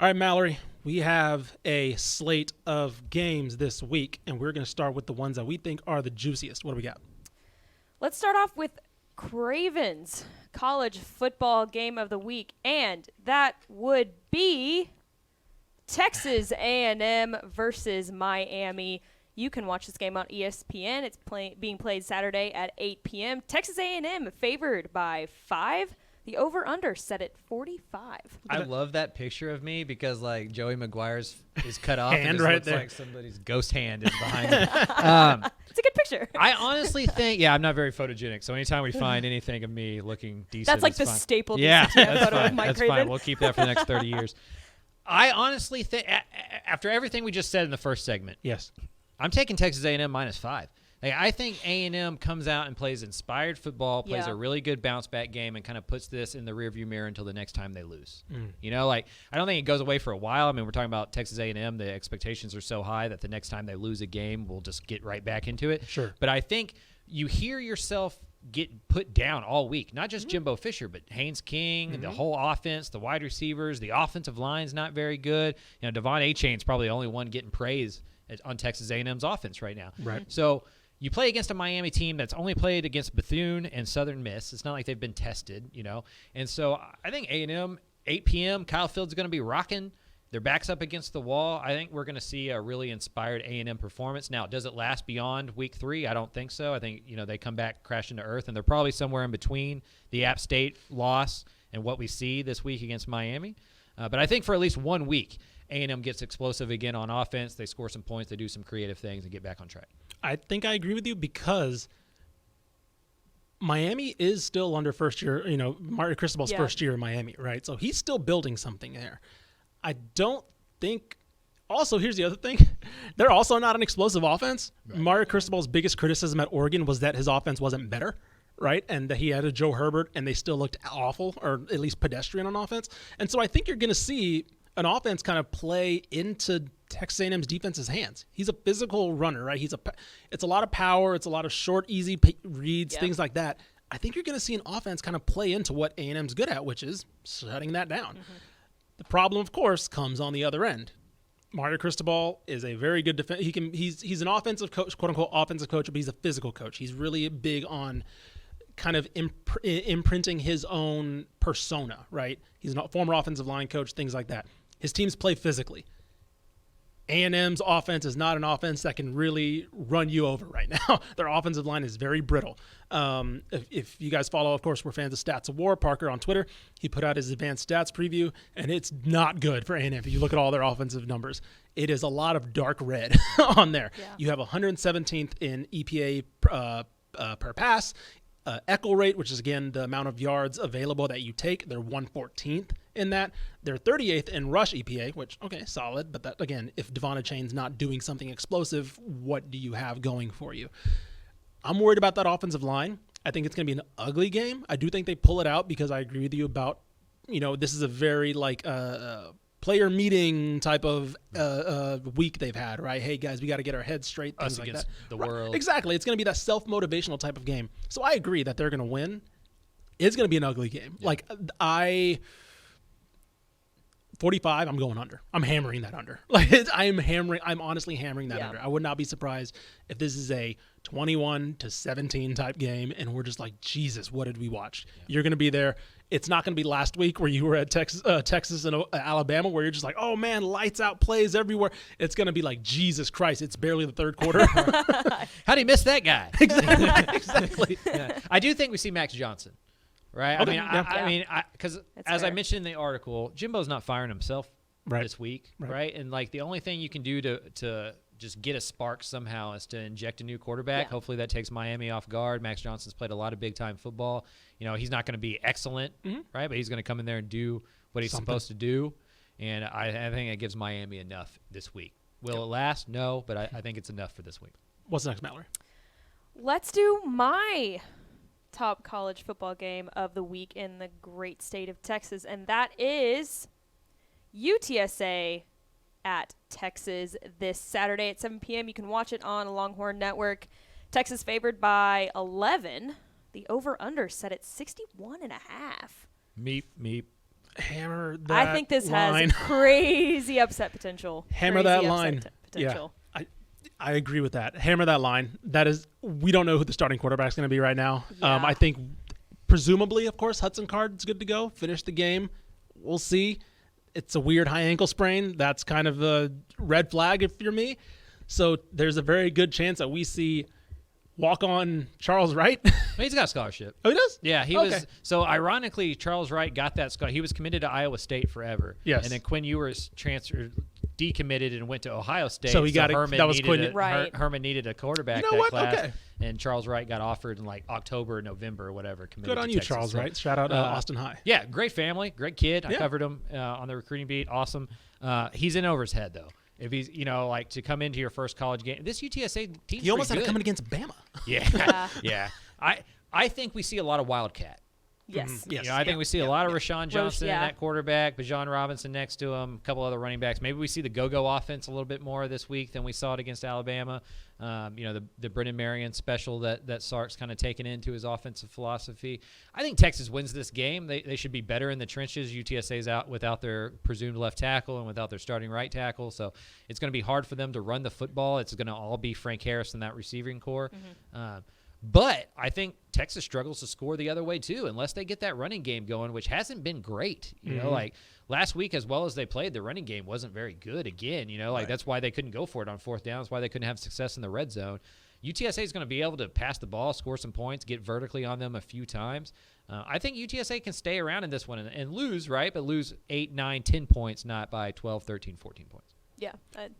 All right, Mallory, we have a slate of games this week, and we're going to start with the ones that we think are the juiciest. What do we got? Let's start off with Craven's college football game of the week, and that would be Texas A&M versus Miami. You can watch this game on ESPN. It's being played Saturday at 8 p.m. Texas A&M favored by 5. The over-under set at 45. I love that picture of me because, like, Joey Maguire's is cut off and it right looks there. like somebody's ghost hand is behind me. It's a good picture. I honestly think, I'm not very photogenic, so anytime we find anything of me looking decent, That's like it's the fine. staple photo that's of fine. Mike That's Craven. fine. We'll keep that for the next 30 years. I honestly think, after everything we just said in the first segment, Yes. I'm taking Texas A&M -5. Like, I think A&M comes out and plays inspired football, plays a really good bounce-back game, and kind of puts this in the rearview mirror until the next time they lose. You know, like, I don't think it goes away for a while. I mean, we're talking about Texas A&M. The expectations are so high that the next time they lose a game, we'll just get right back into it. Sure. But I think you hear yourself get put down all week, not just Jimbo Fisher, but Haynes King, the whole offense, the wide receivers, the offensive line's not very good. You know, Devon Achane's probably the only one getting praise on Texas A&M's offense right now. Right. So you play against a Miami team that's only played against Bethune and Southern Miss. It's not like they've been tested, you know. And so I think A&M, 8 p.m., Kyle Fields is going to be rocking. Their back's up against the wall. I think we're going to see a really inspired A&M performance. Now, does it last beyond week 3? I don't think so. I think, you know, they come back crashing to earth, and they're probably somewhere in between the App State loss and what we see this week against Miami. But I think for at least 1 week, A&M gets explosive again on offense. They score some points. They do some creative things and get back on track. I think I agree with you because Miami is still under first year, you know, Mario Cristobal's first year in Miami, right? So he's still building something there. I don't think – also, here's the other thing. They're also not an explosive offense. Right. Mario Cristobal's biggest criticism at Oregon was that his offense wasn't better, right? And that he had a Joe Herbert and they still looked awful or at least pedestrian on offense. And so I think you're going to see an offense kind of play into Texas A&M's defense's hands. He's a physical runner, right? It's a lot of power. It's a lot of short, easy reads, things like that. I think you're going to see an offense kind of play into what A&M's good at, which is shutting that down. The problem, of course, comes on the other end. Mario Cristobal is a very good defense. He's an offensive coach, quote unquote offensive coach, but he's a physical coach. He's really big on kind of imprinting his own persona, right? He's a former offensive line coach, things like that. His teams play physically. A&M's offense is not an offense that can really run you over right now. Their offensive line is very brittle. If you guys follow, of course, we're fans of Stats of War, Parker on Twitter. He put out his advanced stats preview, and it's not good for A&M. If you look at all their offensive numbers, it is a lot of dark red on there. Yeah. You have 117th in EPA per pass. Echo rate, which is, again, the amount of yards available that you take. They're 114th in that. They're 38th in rush EPA, which, okay, solid. But, that again, if Devon Achane's not doing something explosive, what do you have going for you? I'm worried about that offensive line. I think it's going to be an ugly game. I do think they pull it out because I agree with you about, you know, this is a very, like, player meeting type of week they've had, right? Hey, guys, we got to get our heads straight. Things Us like against that. the world. Exactly. It's going to be that self-motivational type of game. So I agree that they're going to win. It's going to be an ugly game. Yeah. Like, 45, I'm going under. I'm hammering that under. Like, I'm honestly hammering that under. I would not be surprised if this is a 21-17 type game and we're just like, Jesus, what did we watch? Yeah. You're going to be there. It's not going to be last week where you were at Texas and Alabama where you're just like, oh, man, lights out plays everywhere. It's going to be like, Jesus Christ, it's barely the third quarter. How'd he miss that guy? Exactly. Yeah. I do think we see Max Johnson, right? Okay. I mean, because as I mentioned in the article, Jimbo's not firing himself this week, right? And, like, the only thing you can do to just get a spark somehow is to inject a new quarterback. Yeah. Hopefully that takes Miami off guard. Max Johnson's played a lot of big-time football. You know, he's not going to be excellent, right? But he's going to come in there and do what he's supposed to do. And I think it gives Miami enough this week. Will it last? No, but I think it's enough for this week. What's next, Mallory? Let's do my top college football game of the week in the great state of Texas, and that is UTSA at Texas this Saturday at 7 p.m. You can watch it on Longhorn Network. Texas favored by 11. The over-under set at 61.5. Meep. Hammer that I think this line. has crazy upset potential. Hammer Crazy that upset line. potential. Yeah, I agree with that. Hammer that line. We don't know who the starting quarterback's going to be right now. Yeah. I think presumably, of course, Hudson Card's good to go. Finish the game. We'll see. It's a weird high ankle sprain. That's kind of a red flag if you're me. So there's a very good chance that we see walk-on Charles Wright. He's got a scholarship. Oh, he does? Yeah, he Okay. was. So ironically, Charles Wright got that scholarship. He was committed to Iowa State forever. Yes. And then Quinn Ewers decommitted and went to Ohio State. So he got Herman that was needed Quinn. Right. Herman needed a quarterback You know that what? class. Okay. And Charles Wright got offered in like October, November, or whatever. Committed Good on to you, Texas. Charles So, Wright. Shout out Austin High. Yeah, great family, great kid. I Yeah. covered him on the recruiting beat. Awesome. He's in over his head though. If he's, like to come into your first college game, this UTSA team's He almost had pretty it coming good. against Bama. Yeah, yeah. I think we see a lot of Wildcat. Yes. Yes. I think we see a lot of Rashawn Johnson yeah. in that quarterback, Bijan Robinson next to him, a couple other running backs. Maybe we see the go-go offense a little bit more this week than we saw it against Alabama. The Brennan Marion special that Sark's kind of taken into his offensive philosophy. I think Texas wins this game. They should be better in the trenches. UTSA's out without their presumed left tackle and without their starting right tackle, so it's going to be hard for them to run the football. It's going to all be Frank Harris in that receiving core. But I think Texas struggles to score the other way too, unless they get that running game going, which hasn't been great. Like last week, as well as they played, the running game wasn't very good again. That's why they couldn't go for it on fourth down. That's why they couldn't have success in the red zone. UTSA is going to be able to pass the ball, score some points, get vertically on them a few times. I think UTSA can stay around in this one and lose, right? But lose 8, 9, 10 points, not by 12, 13, 14 points. Yeah,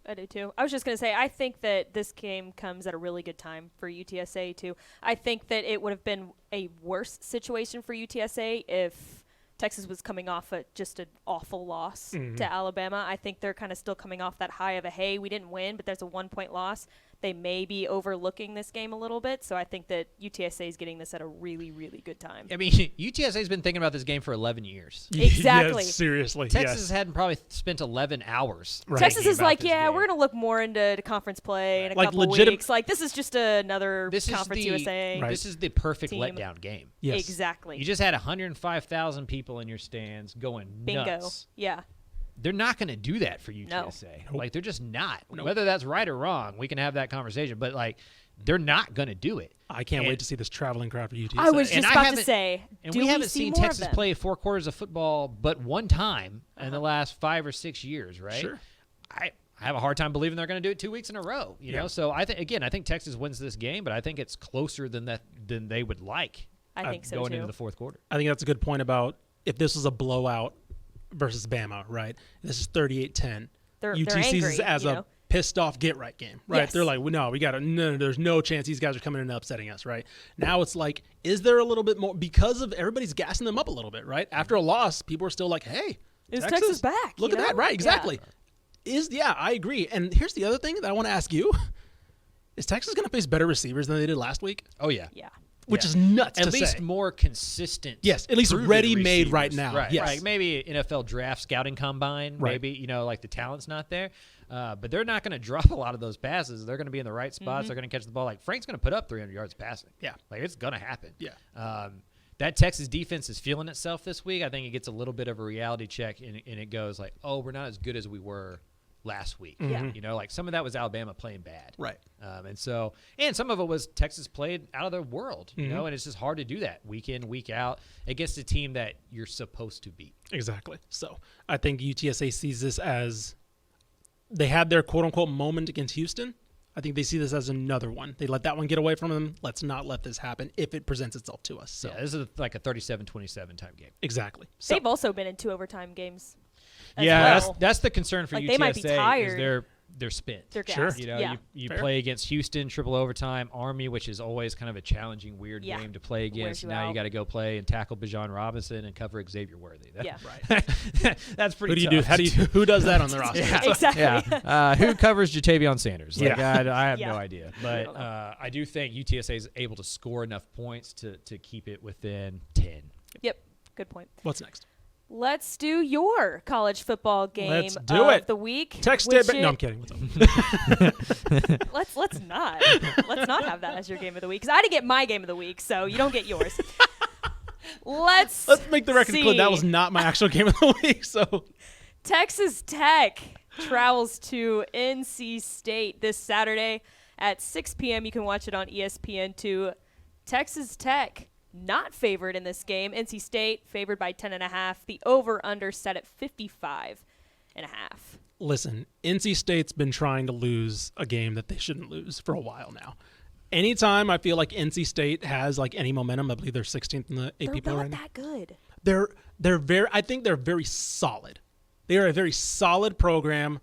I do too. I was just going to say, I think that this game comes at a really good time for UTSA too. I think that it would have been a worse situation for UTSA if Texas was coming off just an awful loss to Alabama. I think they're kind of still coming off that high of hey, we didn't win, but there's a 1-point loss. They may be overlooking this game a little bit, so I think that UTSA is getting this at a really, really good time. I mean, UTSA's been thinking about this game for 11 years. Exactly. Yes, seriously. Texas hadn't probably spent 11 hours. Right. Texas thinking is about like, this yeah, game. we're going to look more into conference play in a Like couple weeks. Like, this is just another Conference USA. Right. This is the perfect team. letdown game. Yes. Exactly. You just had 105,000 people in your stands going Bingo. nuts. Yeah. They're not going to do that for UTSA. Nope. Like, they're just not. Nope. Whether that's right or wrong, we can have that conversation. But, like, they're not going to do it. I can't And- wait to see this traveling crowd for UTSA. I was And just I about to haven't- say, And do we haven't see seen more Texas of them? play 4 quarters of football but one time in the last 5 or 6 years, right? Sure. I have a hard time believing they're going to do it 2 weeks in a row. You know, so I think Texas wins this game, but I think it's closer than they would like. I think so going too. into the fourth quarter. I think that's a good point about if this was a blowout versus Bama, right? This is 38-10. They're UT sees angry, this as you a know? pissed off get right game, right? Yes. They're like, well, no, there's no chance these guys are coming in and upsetting us, right? Now it's like, is there a little bit more because of everybody's gassing them up a little bit, right? After a loss, people are still like, hey, Is Texas back, Look you at that, know? right? Yeah. Exactly. I agree. And here's the other thing that I want to ask you: is Texas going to face better receivers than they did last week? Oh yeah. Yeah. Which is nuts At to least say. more consistent. Yes, at least proven ready-made right receivers. now. Right. Yes. Like maybe NFL draft scouting combine. Right. Maybe like the talent's not there. But they're not going to drop a lot of those passes. They're going to be in the right spots. They're going to catch the ball. Like Frank's going to put up 300 yards passing. Yeah. Like it's going to happen. Yeah. That Texas defense is feeling itself this week. I think it gets a little bit of a reality check, and it goes like, oh, we're not as good as we were last week. Yeah. You know, like some of that was Alabama playing bad. Right. And some of it was Texas played out of their world, you know, and it's just hard to do that week in, week out against a team that you're supposed to beat. Exactly. So I think UTSA sees this as they had their quote-unquote moment against Houston. I think they see this as another one. They let that one get away from them. Let's not let this happen if it presents itself to us. So Yeah, this is like a 37-27 type game. exactly. So They've also been in 2 overtime games. as Yeah, well. that's the concern for Like, UTSA they might be tired. is they're spent. They're Sure. gassed. You know, yeah. you Fair. play against Houston, triple overtime, Army, which is always kind of a challenging, weird Yeah. game to play Wears against. you Now you out. got to go play and tackle Bijan Robinson and cover Xavier Worthy. Yeah. That's pretty. who do you do? tough. Who does that on the roster? Yeah. Exactly. Yeah. Who covers Jatavion Sanders? Like, Yeah. I have Yeah. no idea. I But don't know. I do think UTSA is able to score enough points to keep it within 10. Yep. Good point. What's next? Let's do your college football game Let's do of it. the week. Text which it. No, is- I'm kidding. What's up? Let's not have that as your game of the week because I didn't get my game of the week, so you don't get yours. Let's make the record clear. That was not my actual game of the week. So Texas Tech travels to NC State this Saturday at 6 p.m. You can watch it on ESPN2. Texas Tech not favored in this game. NC State favored by 10.5. The over/under set at 55.5. Listen, NC State's been trying to lose a game that they shouldn't lose for a while now. Anytime I feel like NC State has like any momentum, I believe they're 16th in the AP poll right now. They're not that good. They're very. I think they're very solid. They are a very solid program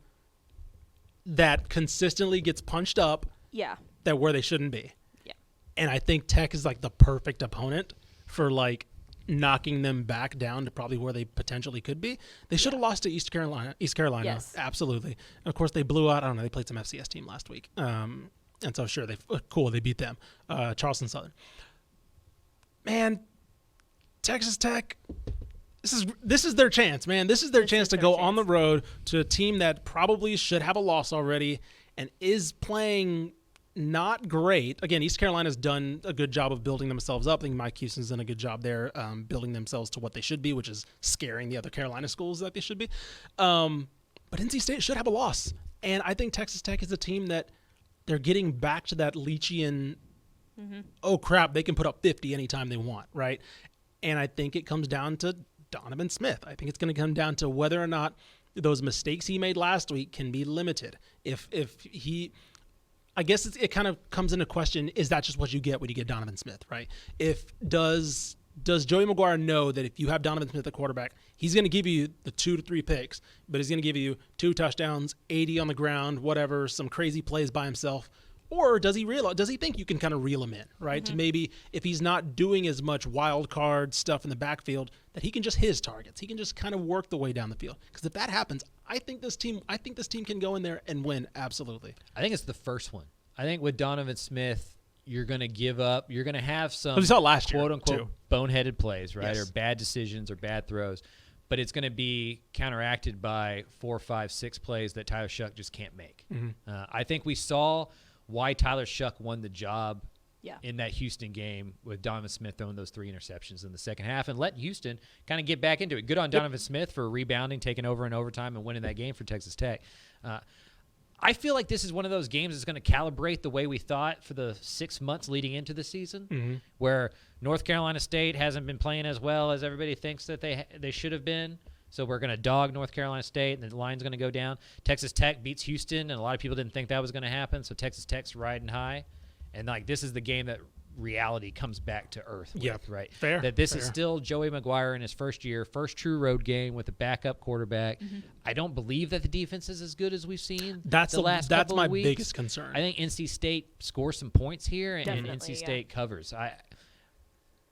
that consistently gets punched up. Yeah. That where they shouldn't be. Yeah. And I think Tech is like the perfect opponent for like knocking them back down to probably where they potentially could be. They should have lost to East Carolina. Yes. Absolutely. And of course they blew out. I don't know. They played some FCS team last week. And so sure they beat them. Charleston Southern. Man, Texas Tech. This is their chance, man. This is their chance to go on the road to a team that probably should have a loss already and is playing not great. Again, East Carolina's done a good job of building themselves up. I think Mike Houston's done a good job there building themselves to what they should be, which is scaring the other Carolina schools that they should be. But NC State should have a loss. And I think Texas Tech is a team that they're getting back to that Leachian, oh, crap, they can put up 50 anytime they want, right? And I think it comes down to Donovan Smith. I think it's going to come down to whether or not those mistakes he made last week can be limited. If he, I guess it kind of comes into question, is that just what you get when you get Donovan Smith, right? Does Joey McGuire know that if you have Donovan Smith at quarterback, he's going to give you the 2 to 3 picks, but he's going to give you 2 touchdowns, 80 on the ground, whatever, some crazy plays by himself? Or does he think you can kind of reel him in, right? To maybe if he's not doing as much wild card stuff in the backfield, that he can just his targets. He can just kind of work the way down the field. Because if that happens, I think this team can go in there and win. Absolutely. I think it's the first one. I think with Donovan Smith, you're going to give up. You're going to have some we saw last year, quote unquote too. boneheaded plays, right? Yes. Or bad decisions or bad throws. But it's going to be counteracted by 4, 5, 6 plays that Tyler Shuck just can't make. I think we saw why Tyler Shuck won the job in that Houston game with Donovan Smith throwing those 3 interceptions in the second half and letting Houston kind of get back into it. Good on Donovan Smith for rebounding, taking over in overtime, and winning that game for Texas Tech. I feel like this is one of those games that's going to calibrate the way we thought for the 6 months leading into the season, where North Carolina State hasn't been playing as well as everybody thinks that they should have been. So we're going to dog North Carolina State, and the line's going to go down. Texas Tech beats Houston, and a lot of people didn't think that was going to happen. So Texas Tech's riding high, and like this is the game that reality comes back to earth with, right? Fair. That this is still Joey McGuire in his first year, first true road game with a backup quarterback. I don't believe that the defense is as good as we've seen the last couple of weeks. That's my biggest concern. I think NC State scores some points here, and NC State covers.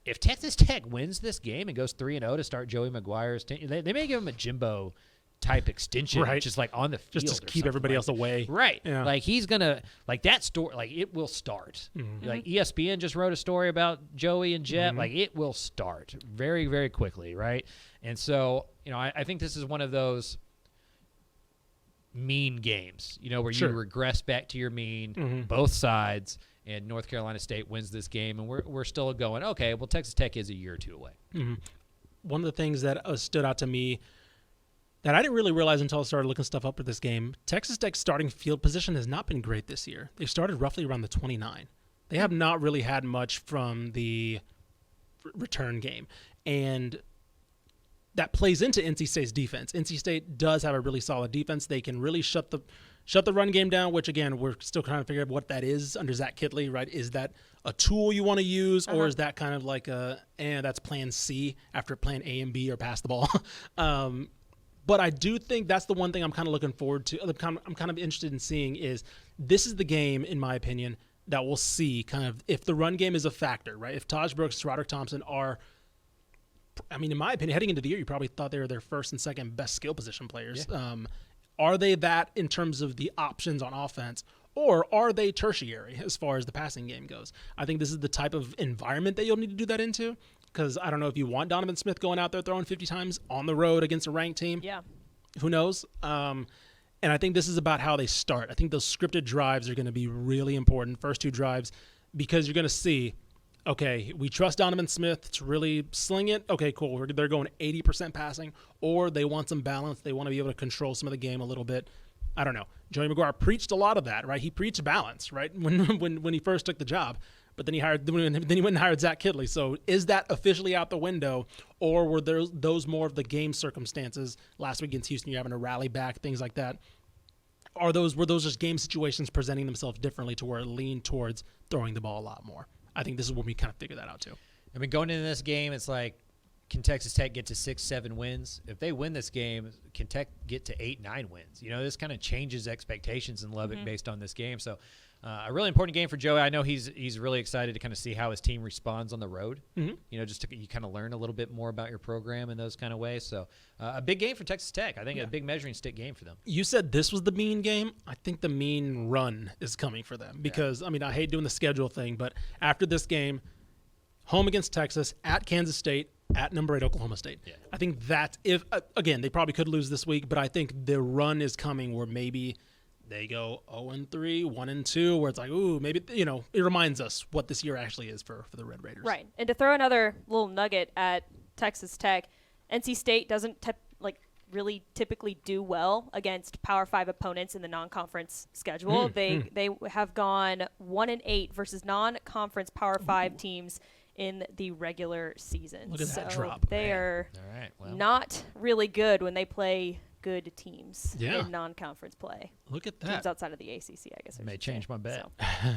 If Texas Tech wins this game and goes 3-0 to start Joey McGuire's team, they may give him a Jimbo type extension, right? Just like on the field, just to keep everybody else away, right? Yeah. Like he's gonna that story, like it will start. Like ESPN just wrote a story about Joey and Jet, like it will start very, very quickly, right? And so I think this is one of those mean games, where you regress back to your mean, both sides. And North Carolina State wins this game, and we're still going, okay, well, Texas Tech is a year or two away. One of the things that stood out to me that I didn't really realize until I started looking stuff up for this game, Texas Tech's starting field position has not been great this year. They've started roughly around the 29. They have not really had much from the return game. And that plays into NC State's defense. NC State does have a really solid defense. They can really shut the run game down, which, again, we're still trying to figure out what that is under Zach Kittley, right? Is that a tool you want to use, or is that kind of like that's plan C after plan A and B or pass the ball? But I do think that's the one thing I'm kind of looking forward to. I'm kind of interested in seeing is this is the game, in my opinion, that we'll see kind of if the run game is a factor, right? If Taj Brooks, Roderick Thompson are – I mean, in my opinion, heading into the year, you probably thought they were their first and second best skill position players. Yeah. Are they that in terms of the options on offense, or are they tertiary as far as the passing game goes? I think this is the type of environment that you'll need to do that into, because I don't know if you want Donovan Smith going out there throwing 50 times on the road against a ranked team. Yeah. Who knows? And I think this is about how they start. I think those scripted drives are going to be really important, first 2 drives, because you're going to see okay, we trust Donovan Smith to really sling it. Okay, cool. They're going 80% passing, or they want some balance. They want to be able to control some of the game a little bit. I don't know. Joey McGuire preached a lot of that, right? He preached balance, right? When he first took the job, but then he went and hired Zach Kidley. So is that officially out the window, or were those more of the game circumstances last week against Houston? You're having to rally back, things like that. Were those just game situations presenting themselves differently to where it leaned towards throwing the ball a lot more? I think this is when we kind of figure that out too. I mean, going into this game, it's like, can Texas Tech get to 6-7 wins? If they win this game, can Tech get to 8-9 wins? This kind of changes expectations in Lubbock based on this game. So a really important game for Joey. I know he's really excited to kind of see how his team responds on the road. Just you kind of learn a little bit more about your program in those kind of ways. So a big game for Texas Tech. I think a big measuring stick game for them. You said this was the mean game. I think the mean run is coming for them because, I mean, I hate doing the schedule thing, but after this game, home against Texas, at Kansas State, at number 8 Oklahoma State. Yeah. I think that again, they probably could lose this week, but I think the run is coming where maybe they go 0-3, 1-2, where it's like, ooh, maybe, it reminds us what this year actually is for the Red Raiders. Right. And to throw another little nugget at Texas Tech, NC State doesn't really typically do well against Power 5 opponents in the non-conference schedule. They have gone 1-8 versus non-conference Power 5 teams in the regular season. Look at that drop. They are not really good when they play good teams in non-conference play. Look at that. Teams outside of the ACC, I guess. May change my bet.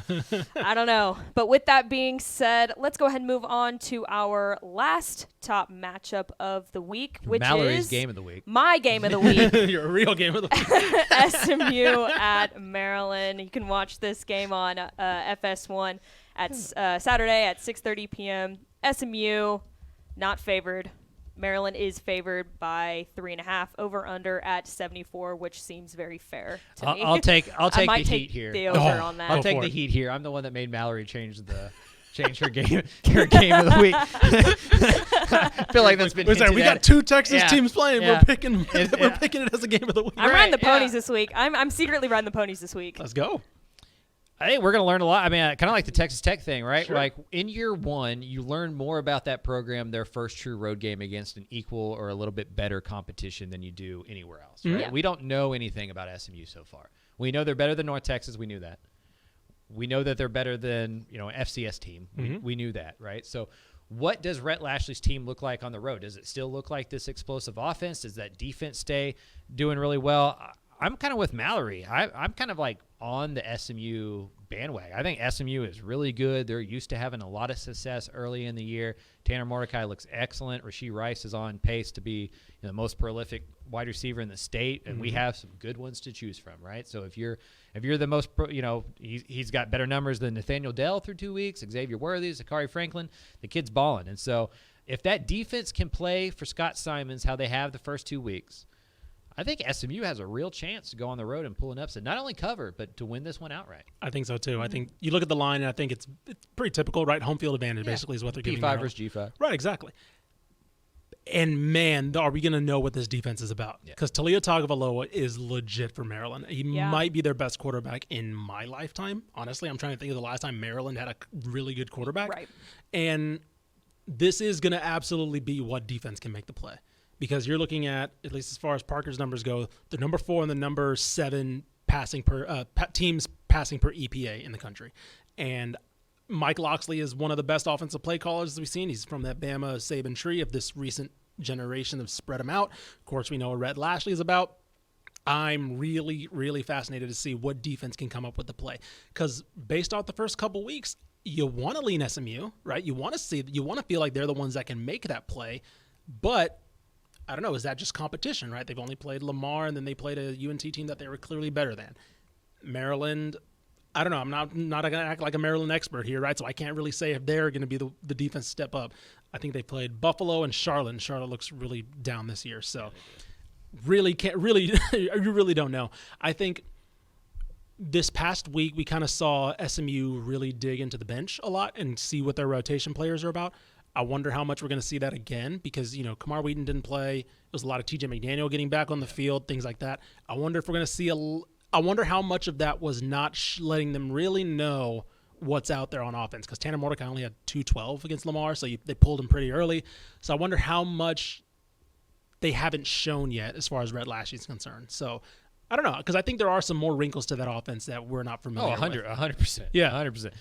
So. I don't know. But with that being said, let's go ahead and move on to our last top matchup of the week, which Mallory's is game of the week. My game of the week. Your real game of the week. SMU at Maryland. You can watch this game on FS1 at Saturday at 6:30 p.m. SMU not favored. Maryland is favored by 3.5. Over under at 74, which seems very fair to me. I'll take the heat here. The over on that. I'll take the heat here. I'm the one that made Mallory change her game of the week. I feel like that's been we got two Texas teams playing. Yeah. We're picking it as a game of the week. I'm riding the ponies this week. I'm secretly riding the ponies this week. Let's go. I think we're going to learn a lot. I mean, kind of like the Texas Tech thing, right? Sure. Like in year one, you learn more about that program, their first true road game against an equal or a little bit better competition than you do anywhere else, right? Yeah. We don't know anything about SMU so far. We know they're better than North Texas. We knew that. We know that they're better than, an FCS team. We knew that, right? So what does Rhett Lashley's team look like on the road? Does it still look like this explosive offense? Does that defense stay doing really well? I'm kind of with Mallory. I'm kind of like on the SMU bandwagon. I think SMU is really good. They're used to having a lot of success early in the year. Tanner Mordecai looks excellent. Rasheed Rice is on pace to be the most prolific wide receiver in the state, and we have some good ones to choose from, right? So if you're the most, he's got better numbers than Nathaniel Dell through 2 weeks, Xavier Worthy, Zachary Franklin. The kid's balling, and so if that defense can play for Scott Simons how they have the first 2 weeks, I think SMU has a real chance to go on the road and pull an upset, not only cover, but to win this one outright. I think so, too. I think you look at the line, and I think it's pretty typical, right? Home field advantage, basically, is what they're giving. P5 versus G5. Right, exactly. And, man, are we going to know what this defense is about? Because Talia Tagovailoa is legit for Maryland. He might be their best quarterback in my lifetime. Honestly, I'm trying to think of the last time Maryland had a really good quarterback. Right. And this is going to absolutely be what defense can make the play. Because you're looking at least as far as Parker's numbers go, the number 4 and the number 7 passing per teams passing per EPA in the country. And Mike Loxley is one of the best offensive play callers we've seen. He's from that Bama Saban tree of this recent generation of spread them out. Of course, we know what Rhett Lashley is about. I'm really, really fascinated to see what defense can come up with the play. Because based off the first couple weeks, you want to lean SMU, right? You want to feel like they're the ones that can make that play. But I don't know, is that just competition, right? They've only played Lamar, and then they played a UNT team that they were clearly better than. Maryland, I don't know. I'm not going to act like a Maryland expert here, right? So I can't really say if they're going to be the defense step up. I think they played Buffalo and Charlotte, and Charlotte looks really down this year. So you really don't know. I think this past week we kind of saw SMU really dig into the bench a lot and see what their rotation players are about. I wonder how much we're going to see that again because, Kamar Wheaton didn't play. There was a lot of TJ McDaniel getting back on the field, things like that. I wonder if we're going to see I wonder how much of that was not letting them really know what's out there on offense because Tanner Mordecai only had 212 against Lamar, so they pulled him pretty early. So I wonder how much they haven't shown yet as far as Rhett Lashlee is concerned. So I don't know because I think there are some more wrinkles to that offense that we're not familiar with. 100%. Yeah. 100%.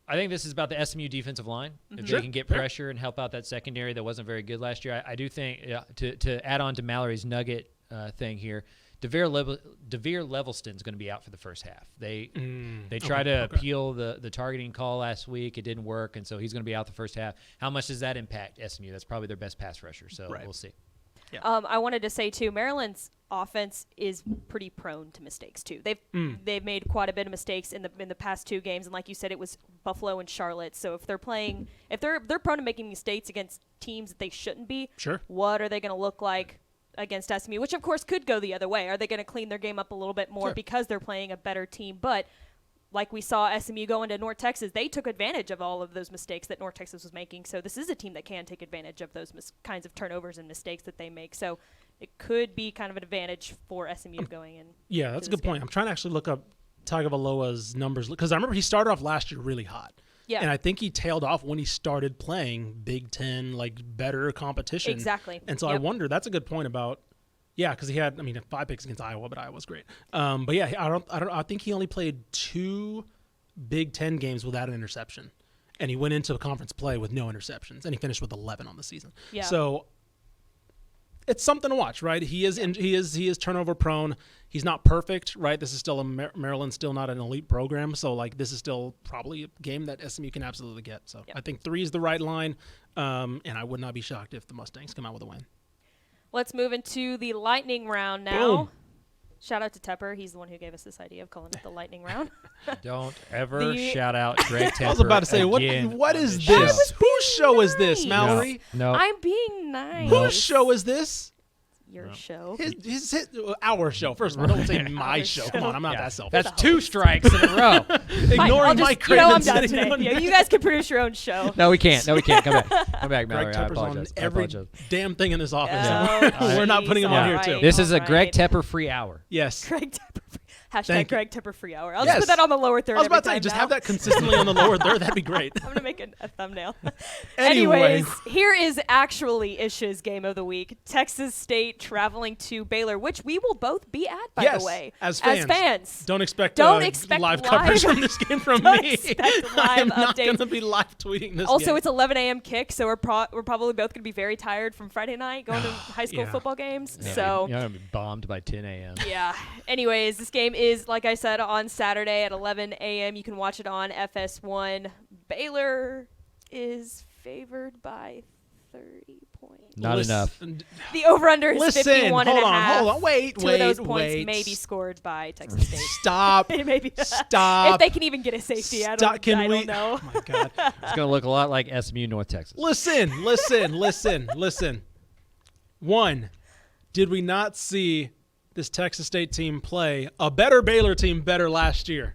I think this is about the SMU defensive line. If Sure. they can get pressure and help out that secondary that wasn't very good last year, I do think to add on to Mallory's nugget thing here, DeVere Levelston's going to be out for the first half. They tried to appeal the targeting call last week. It didn't work, and so he's going to be out the first half. How much does that impact SMU? That's probably their best pass rusher, so we'll see. Yeah. I wanted to say too, Maryland's offense is pretty prone to mistakes too. They've made quite a bit of mistakes in the past 2 games, and like you said, it was Buffalo and Charlotte. So if they're prone to making mistakes against teams that they shouldn't be, Sure. what are they going to look like against SMU? Which of course could go the other way. Are they going to clean their game up a little bit more because they're playing a better team? But like we saw SMU go into North Texas, they took advantage of all of those mistakes that North Texas was making. So this is a team that can take advantage of those kinds of turnovers and mistakes that they make. So it could be kind of an advantage for SMU going in. Yeah, that's a good point. I'm trying to actually look up Tagovailoa's numbers because I remember he started off last year really hot. Yeah. And I think he tailed off when he started playing Big Ten, better competition. Exactly. And so I wonder, that's a good point about, because he had, 5 picks against Iowa, but Iowa's great. But yeah, I think he only played 2 Big Ten games without an interception. And he went into a conference play with no interceptions, and he finished with 11 on the season. Yeah. So it's something to watch, right? He is turnover prone. He's not perfect, right? This is still Maryland's still not an elite program, so this is still probably a game that SMU can absolutely get. So I think 3 is the right line, and I would not be shocked if the Mustangs come out with a win. Let's move into the lightning round now. Boom. Shout out to Tepper. He's the one who gave us this idea of calling it the lightning round. Don't ever shout out Greg Tepper. I was about to say, what is this? Whose show is this, Mallory? No. I'm being nice. Whose show is this? Your show. Our show. First of all, don't say my show. Come on, I'm not that selfish. That's 2 strikes in a row. Ignoring Mike Craven. I'm done today. Yeah, you guys can produce your own show. No, we can't. Come back, Mallory. Greg I Tepper's on apologize. every damn thing in this office. Oh, We're not putting him on here, too. This is a Greg Tepper free hour. Yes. Greg Tepper. Hashtag Thank you. Greg Tepper free hour. I'll just put that on the lower third. I was about to every say, time just now. have that consistently on the lower third. That'd be great. I'm going to make a thumbnail. Anyway. Anyways, here is actually Ish's game of the week. Texas State traveling to Baylor, which we will both be at, by the way. As fans. Don't expect live coverage from this game from me. I'm not going to be live tweeting this Also, game. it's 11 a.m. kick, so we're probably both going to be very tired from Friday night going to high school football games. Yeah, so you're going to be bombed by 10 a.m. Yeah. Anyways, this game is, like I said, on Saturday at 11 a.m. You can watch it on FS1. Baylor is favored by 30 points. Not enough. The over-under is 51 and a half. Hold on. Wait. Two of those points may be scored by Texas State. Stop. Maybe. Stop. If they can even get a safety, I don't know. Oh, my God. It's going to look a lot like SMU North Texas. Listen. 1, did we not see this Texas State team play a better Baylor team better last year?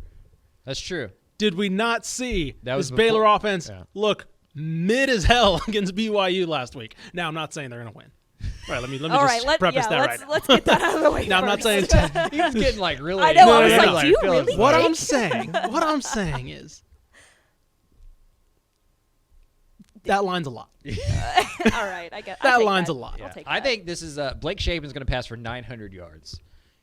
That's true. Did we not see this before. Baylor offense look mid as hell against BYU last week? Now, I'm not saying they're going to win. All right, let me just preface that right now. Let's get that out of the way. Now, I'm not saying He's getting really. I know. No, I was no, like, no. do you really? What think? I'm saying is that line's a lot. All right, I get that line's a lot. I'll take I that. think this is Blake Shapen's going to pass for 900 yards.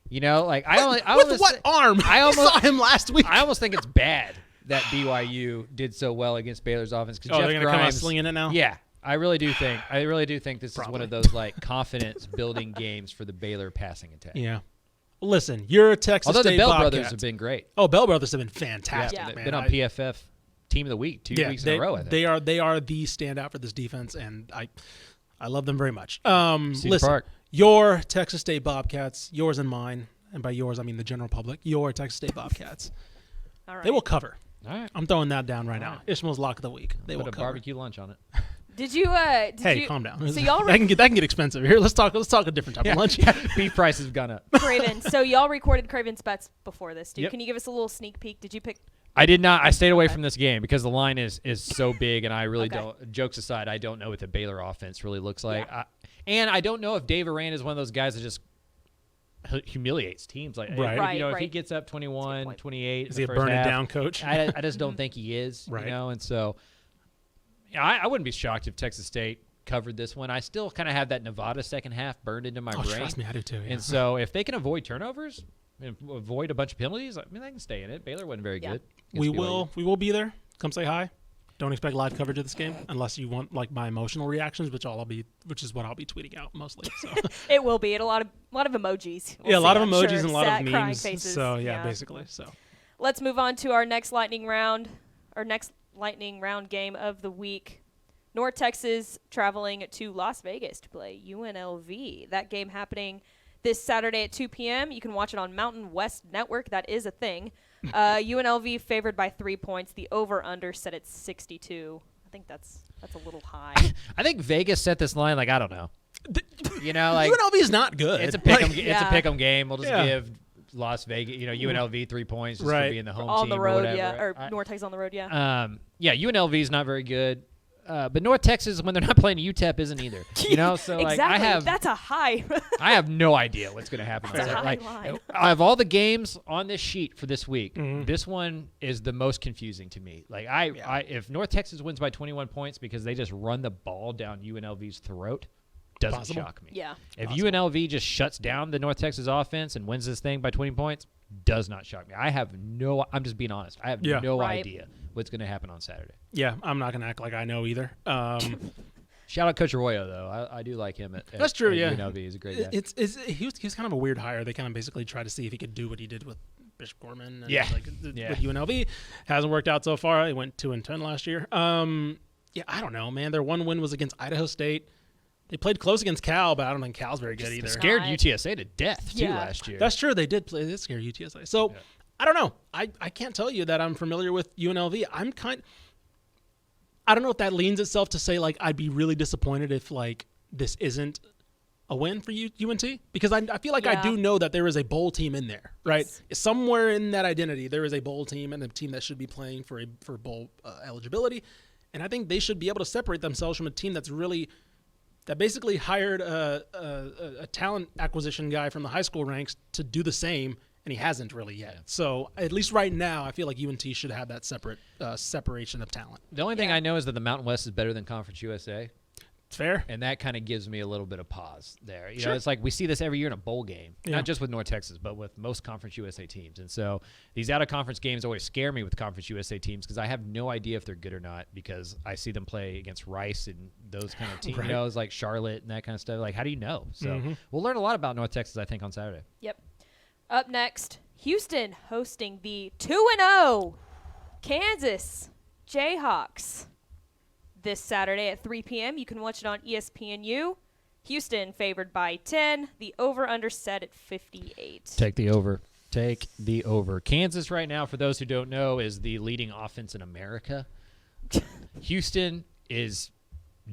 You know, With what arm? I saw him last week. I almost think it's bad that BYU did so well against Baylor's offense. They're going to come out slinging it now? Yeah, I really do think this is one of those confidence-building games for the Baylor passing attack. Yeah. Listen, you're a Texas Although State the Bell Bobcat. brothers have been great. Oh, Bell brothers have been fantastic. Yeah. They've man. been on PFF Team of the Week 2 weeks in a row. I think. They are the standout for this defense, and I love them very much. Cedar Listen, Park. your Texas State Bobcats, yours and mine, and by yours I mean the general public, your Texas State Bobcats, All right. they will cover. All right. I'm throwing that down right now. Ishmael's lock of the week. They will Put a cover. barbecue lunch on it. Did you? Hey, calm down. So y'all that can get expensive. Here, let's talk a different type of lunch. Beef prices have gone up. Craven. So y'all recorded Craven's bets before this, dude. Yep. Can you give us a little sneak peek? Did you pick? I did not. I stayed away from this game because the line is so big, and I really don't. Jokes aside, I don't know what the Baylor offense really looks like, Yeah. and I don't know if Dave Aranda is one of those guys that just humiliates teams. Like, Right. if he gets up 21, 28, Is he a first burn it half, down coach? I just don't think he is. Right. And so I wouldn't be shocked if Texas State covered this one. I still kind of have that Nevada second half burned into my brain. Trust me, I do too. Yeah. And so if they can avoid turnovers and avoid a bunch of penalties, I mean, they can stay in it. Baylor wasn't very good. We BYU. will be there. Come say hi. Don't expect live coverage of this game unless you want like my emotional reactions, which is what I'll be tweeting out mostly. So. It will be. A lot of emojis. A lot of I'm emojis sure. and a lot of Sad crying memes. faces. So basically. So let's move on to our next lightning round game of the week. North Texas traveling to Las Vegas to play UNLV. That game happening this Saturday at 2 p.m. You can watch it on Mountain West Network. That is a thing. UNLV favored by 3 points. The over/under set at 62. I think that's a little high. I think Vegas set this line like I don't know. Like UNLV is not good. It's a pick'em. It's a pick'em game. We'll just give Las Vegas, UNLV 3 points just for being the home on team the road, or whatever. or North Texas on the road, UNLV is not very good. But North Texas, when they're not playing UTEP, isn't either. So like exactly. That's a high. I have no idea what's going to happen. That's a high line. I have all the games on this sheet for this week. This one is the most confusing to me. Like if North Texas wins by 21 points because they just run the ball down UNLV's throat, doesn't shock me. Yeah. If UNLV just shuts down the North Texas offense and wins this thing by 20 points, does not shock me. I'm just being honest. I have no idea what's going to happen on Saturday. Yeah, I'm not going to act like I know either. Shout out Coach Arroyo, though. I do like him. That's true, at yeah. UNLV. He's a great guy. He was kind of a weird hire. They kind of basically tried to see if he could do what he did with Bishop Gorman. And with UNLV. Hasn't worked out so far. He went 2-10 last year. I don't know, man. Their one win was against Idaho State. They played close against Cal, but I don't think Cal's very good either. Scared UTSA to death, too, last year. That's true. They did scare UTSA. So, I don't know. I can't tell you that I'm familiar with UNLV. I don't know if that leans itself to say, like, I'd be really disappointed if, like, this isn't a win for UNT. Because I feel like I do know that there is a bowl team in there, right? Yes. Somewhere in that identity, there is a bowl team and a team that should be playing for bowl eligibility. And I think they should be able to separate themselves from a team that basically hired a talent acquisition guy from the high school ranks to do the same, and he hasn't really yet. So at least right now, I feel like UNT should have that separation of talent. The only thing I know is that the Mountain West is better than Conference USA. Fair. And that kind of gives me a little bit of pause there. Sure. It's like we see this every year in a bowl game, not just with North Texas, but with most Conference USA teams. And so these out-of-conference games always scare me with Conference USA teams because I have no idea if they're good or not because I see them play against Rice and those kind of teams, it's like Charlotte and that kind of stuff. Like, how do you know? So we'll learn a lot about North Texas, I think, on Saturday. Yep. Up next, Houston hosting the 2-0 Kansas Jayhawks. This Saturday at 3 p.m. You can watch it on ESPNU. Houston favored by 10. The over-under set at 58. Take the over. Kansas right now, for those who don't know, is the leading offense in America. Houston is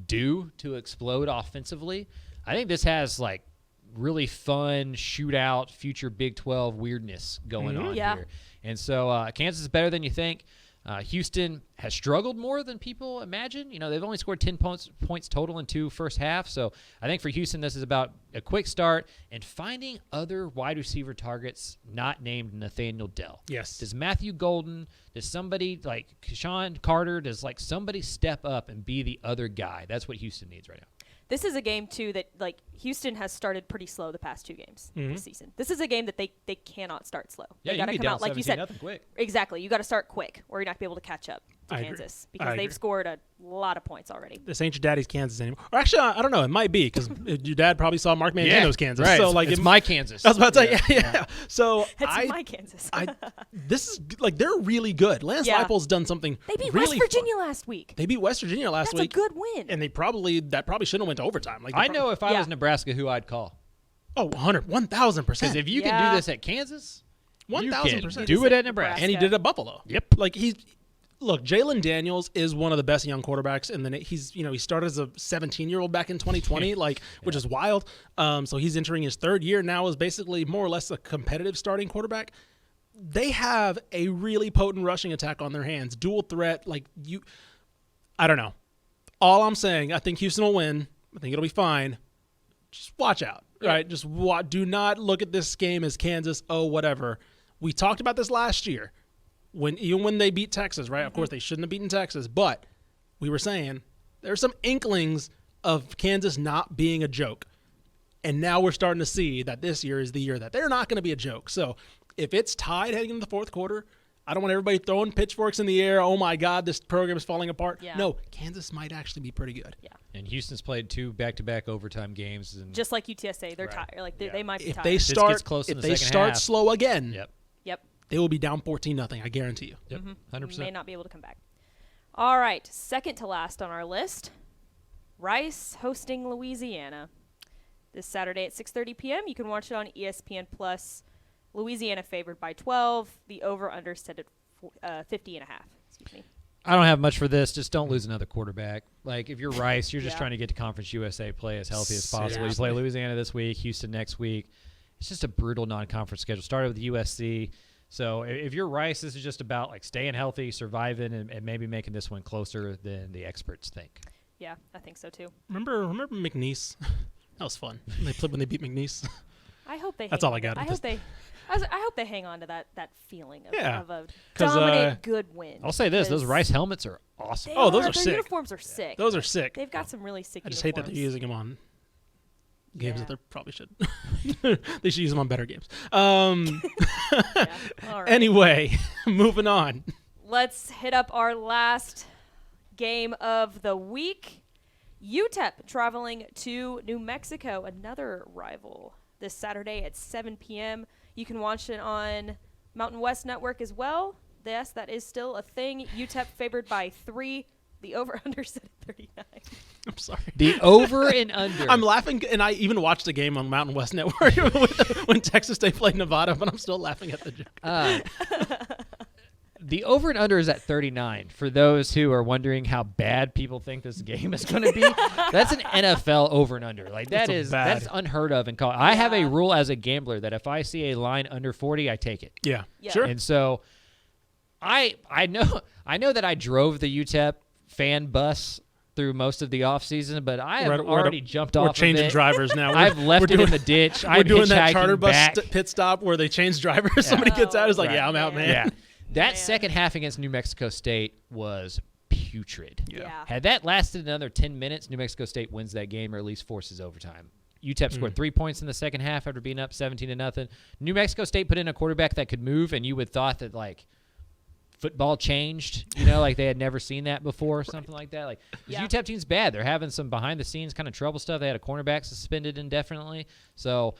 due to explode offensively. I think this has, like, really fun shootout, future Big 12 weirdness going on here. And so Kansas is better than you think. Houston has struggled more than people imagine. They've only scored 10 points total in 2 first half. So I think for Houston, this is about a quick start and finding other wide receiver targets not named Nathaniel Dell. Yes. Does Matthew Golden, does somebody like Keshawn Carter, does like somebody step up and be the other guy? That's what Houston needs right now. This is a game, too, that, like, Houston has started pretty slow the past 2 games this season. This is a game that they cannot start slow. Yeah, they got to come out, like you said. Quick. Exactly. You got to start quick, or you're not going to be able to catch up to Kansas because they've scored a lot of points already. This ain't your daddy's Kansas anymore. Or actually, I don't know. It might be because your dad probably saw Mark Mangano's Kansas. Right. So, like, it's my Kansas. I was about to say, yeah. So it's my Kansas. This is like they're really good. Lance Leipold's done something. They beat really West Virginia last week. They beat West Virginia last week. That's a good win. And that probably should have went to overtime. Like I know if I was Nebraska, who I'd call. Oh, 1,000%. Because if you can do this at Kansas, 1,000%. Do it at Nebraska. And he did it at Buffalo. Yep. Like look, Jalen Daniels is one of the best young quarterbacks, and then he started as a 17-year-old back in 2020, which is wild. So he's entering his 3rd year now as basically more or less a competitive starting quarterback. They have a really potent rushing attack on their hands, dual threat. I don't know. All I'm saying, I think Houston will win. I think it'll be fine. Just watch out. right? Just do not look at this game as Kansas, whatever. We talked about this last year, even when they beat Texas, right? Of course, they shouldn't have beaten Texas, but we were saying there's some inklings of Kansas not being a joke. And now we're starting to see that this year is the year that they're not going to be a joke. So if it's tied heading into the fourth quarter, I don't want everybody throwing pitchforks in the air. Oh, my God, this program is falling apart. Yeah. No, Kansas might actually be pretty good. Yeah. And Houston's played 2 back-to-back overtime games. And Just like UTSA, they're Right. tired. Like they might be If tired. they This start, gets close in if the they second start half. slow again, Yep. they will be down 14-0. I guarantee you. Yep. 100%. May not be able to come back. All right, second to last on our list, Rice hosting Louisiana. This Saturday at 6:30 p.m. You can watch it on ESPN Plus. Louisiana favored by 12. The over/under set at 50.5. Excuse me. I don't have much for this. Just don't lose another quarterback. Like, if you're Rice, you're just Yeah. trying to get to Conference USA play as healthy as possible. You Seriously. play Louisiana this week, Houston next week. It's just a brutal non-conference schedule. Started with USC. So if you're Rice, this is just about like staying healthy, surviving, and maybe making this one closer than the experts think. Yeah, I think so too. Remember McNeese? That was fun. When they beat McNeese. I hope they. That's hang all I on to- got. I hope they. I hope they hang on to that feeling of, Yeah. of a 'Cause, dominant good win. I'll say this: those 'cause Rice helmets are awesome. Oh, those are their sick. uniforms are sick. Those are sick. They've got some really sick I just uniforms. hate that they're using them on games Yeah. that they probably should. They should use them on better games. Yeah. All right. Anyway, moving on. Let's hit up our last game of the week. UTEP traveling to New Mexico, another rival, this Saturday at 7 p.m. You can watch it on Mountain West Network as well. Yes, that is still a thing. UTEP favored by 3. The over-under set at 39. I'm sorry. The over and under. I'm laughing, and I even watched the game on Mountain West Network when Texas State played Nevada, but I'm still laughing at the joke. The over and under is at 39. For those who are wondering how bad people think this game is going to be, that's an NFL over and under. Like That's that's unheard of in college. I have a rule as a gambler that if I see a line under 40, I take it. Yeah, Yeah. sure. And so I know that I drove the UTEP fan bus through most of the offseason, but I have already jumped off We're changing of it. drivers now. I've left it in the ditch. We're doing that charter bus back. pit stop where they change drivers. Somebody gets out, is like, Right. yeah, I'm out, man. Yeah. That Man. second half against New Mexico State was putrid. Yeah. Had that lasted another 10 minutes, New Mexico State wins that game or at least forces overtime. UTEP scored 3 points in the second half after being up 17-0. New Mexico State put in a quarterback that could move, and you would thought that, like, football changed, like they had never seen that before or something like that. Like, this Yeah. UTEP team's bad. They're having some behind-the-scenes kind of trouble stuff. They had a cornerback suspended indefinitely. So,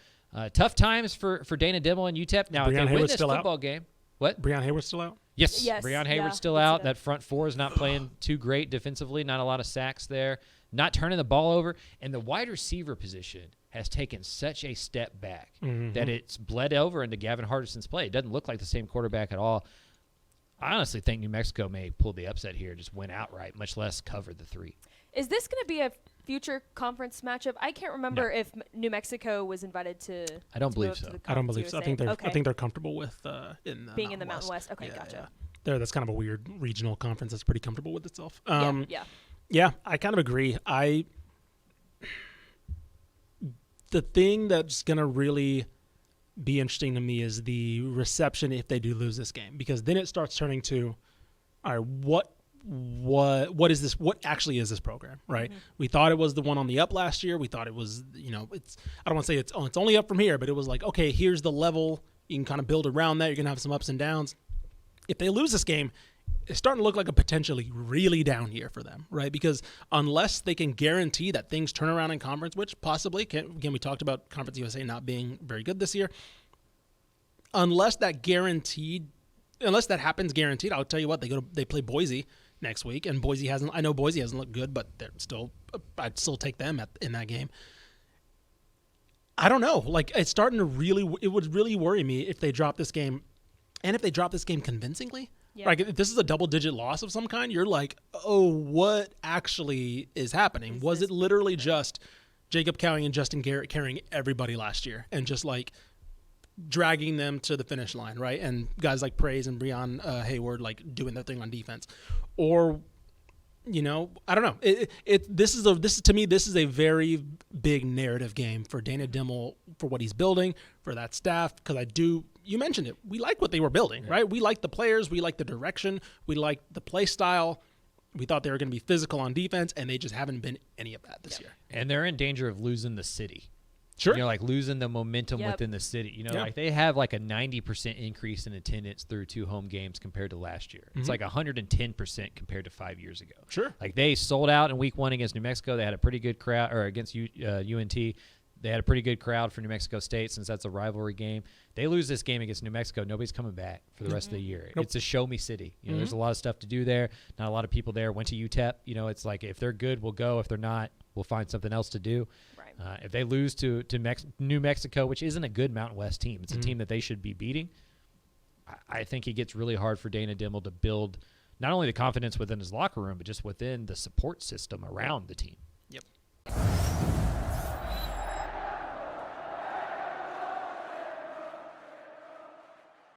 tough times for Dana Dimel and UTEP. Now, Breon if they win Hayward's this still out? football game. What? Breon Hayward's still out? Yes, Yes, Breon yeah, Hayward's still that's out. it. That front four is not playing too great defensively. Not a lot of sacks there. Not turning the ball over. And the wide receiver position has taken such a step back that it's bled over into Gavin Hardison's play. It doesn't look like the same quarterback at all. I honestly think New Mexico may pull the upset here, just win outright, much less cover the 3. Is this going to be a future conference matchup? I can't remember if New Mexico was invited to. I don't to believe move to so. the I don't Conference believe so. I USA. think they're Okay. I think they're comfortable with Being in the Mountain West. Okay, gotcha. That's kind of a weird regional conference that's pretty comfortable with itself. Yeah. Yeah, I kind of agree. The thing that's going to really be interesting to me is the reception if they do lose this game, because then it starts turning to, all right, what is this? What actually is this program, right? Mm-hmm. We thought it was the one on the up last year. We thought it was, it's, I don't want to say it's only up from here, but it was like, okay, here's the level. You can kind of build around that. You're going to have some ups and downs. If they lose this game, it's starting to look like a potentially really down year for them, right? Because unless they can guarantee that things turn around in conference, which possibly can, again, we talked about Conference USA not being very good this year. Unless that happens guaranteed, I'll tell you what, they play Boise next week, and I know Boise hasn't looked good, but I'd still take them in that game. I don't know. Like, it would really worry me if they drop this game, and if they drop this game convincingly. Yeah. Like, if this is a double-digit loss of some kind, you're like, oh, what actually is happening? Was it literally just Jacob Cowing and Justin Garrett carrying everybody last year and just, like, dragging them to the finish line, right? And guys like Praise and Breon Hayward, like, doing their thing on defense? Or I don't know. This is a very big narrative game for Dana Dimmel, for what he's building, for that staff. Because you mentioned it. We like what they were building, right? We like the players. We like the direction. We like the play style. We thought they were going to be physical on defense, and they just haven't been any of that this year. And they're in danger of losing the city. Sure. Like losing the momentum within the city. Like they have like a 90% increase in attendance through 2 home games compared to last year. It's like 110% compared to 5 years ago. Sure. Like they sold out in week 1 against New Mexico. They had a pretty good crowd, or against UNT. They had a pretty good crowd for New Mexico State, since that's a rivalry game. They lose this game against New Mexico, nobody's coming back for the rest of the year. Nope. It's a show-me city. There's a lot of stuff to do there. Not a lot of people there. Went to UTEP. It's like if they're good, we'll go. If they're not, we'll find something else to do. Right. If they lose to New Mexico, which isn't a good Mountain West team, it's a team that they should be beating, I think it gets really hard for Dana Dimmel to build not only the confidence within his locker room, but just within the support system around the team.